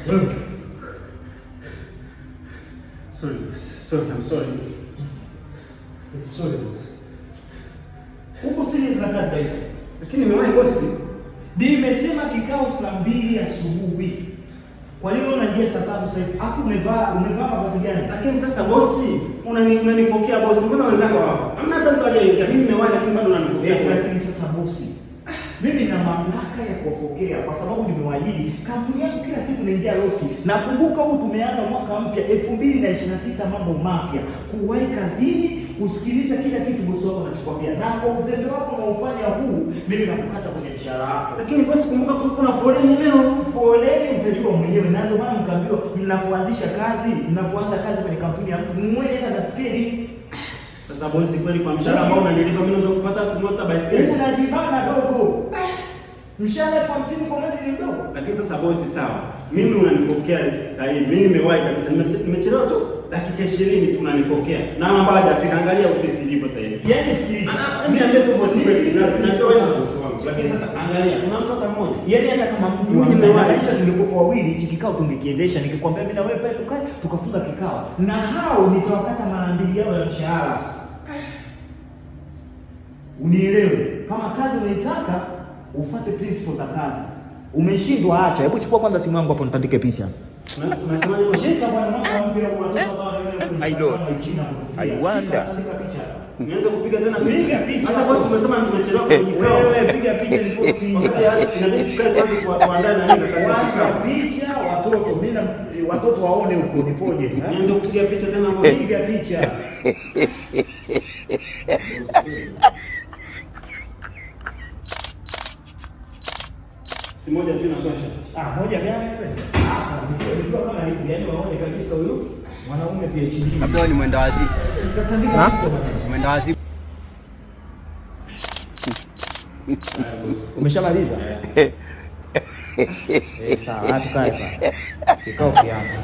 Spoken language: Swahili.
I'm sorry. It's sorry boss. Uko serious na kazi hizi? Lakini nimewahi bosi. Nimesema kikao saa 2 asubuhi. Kwa nini unaingia saa 3 sasa hivi? Afu umevaa mavazi gani? Lakini sasa bosi, unanipokea bosi. Mbona wenzangu hapo? Hamna hata mtu aliyeingia. Mimi nimewahi lakini bado unanipokea. Lakini sasa bosi, mimi na mamlaka ya kuwapokea kwa sababu nimewaajiri. Kampuni yangu kila siku naingia losi. Nakumbuka huu tumeanza mwaka mpya 2026, mambo mapya. Kuwahi kazini, kusikiliza kila kitu bosi wako anachokwambia. Na kwa uzembe wako unaofanya huu, mimi nakukata kwenye mshahara wako. Lakini bosi, kumbuka kuna foleni leo. Foleni utajua mwenyewe, na ndio maana mkaambiwa mnapoanzisha kazi, mnapoanza kazi kwenye kampuni yangu, mwenyewe hata na skeli. Sasa bosi, kweli kwa mshahara ambao unanilipa mimi naweza kupata kununua baiskeli? Unajibana dogo. Mshahara 50 kwa mwezi ni mdogo. Lakini sasa bosi, sawa. Mimi unanipokea sasa hivi. Mimi nimewahi kabisa. Nimechelewa tu dakika 20 tu unanipokea. Na mambo hajafika, angalia ofisi ilipo sasa hivi. Yaani sikiliza. Mimi niambie tu bosi kweli. Natoa na bosi wangu. Lakini sasa angalia, kuna mtoto mmoja. Yaani hata kama mimi nimewaanisha tungekuwa wawili, hichi kikao tungekiendesha, nikikwambia mimi na wewe pale tukae tukafunga kikao. Na hao nitawakata mara 2 yao ya mshahara. Unielewe, kama kazi unaitaka ufuate principle za kazi. Umeshindwa, acha. Hebu chukua kwanza simu yangu hapo nitandike picha. Unasemaje bosi? Shika bwana, mambo mpya kwa watoto kama wewe. I wonder. Nianze kupiga tena picha. Piga picha. Sasa bosi, umesema tumechelewa kwenye kikao. Wewe piga picha ni bosi. Wakati inabidi tukae kwanza kuandaa na nini Piga picha watoto, mimi na watoto waone huko nipoje. Nianze kupiga picha tena bosi. Piga picha. Si moja tu inatosha. Moja gani wewe? Ndio kama hivi, yani waone kabisa huyu mwanaume PhD. Labda ni mwenda wazimu. Katandika Mwenda wazimu. Umeshamaliza? Sawa, tukae hapa. Kikao kianza.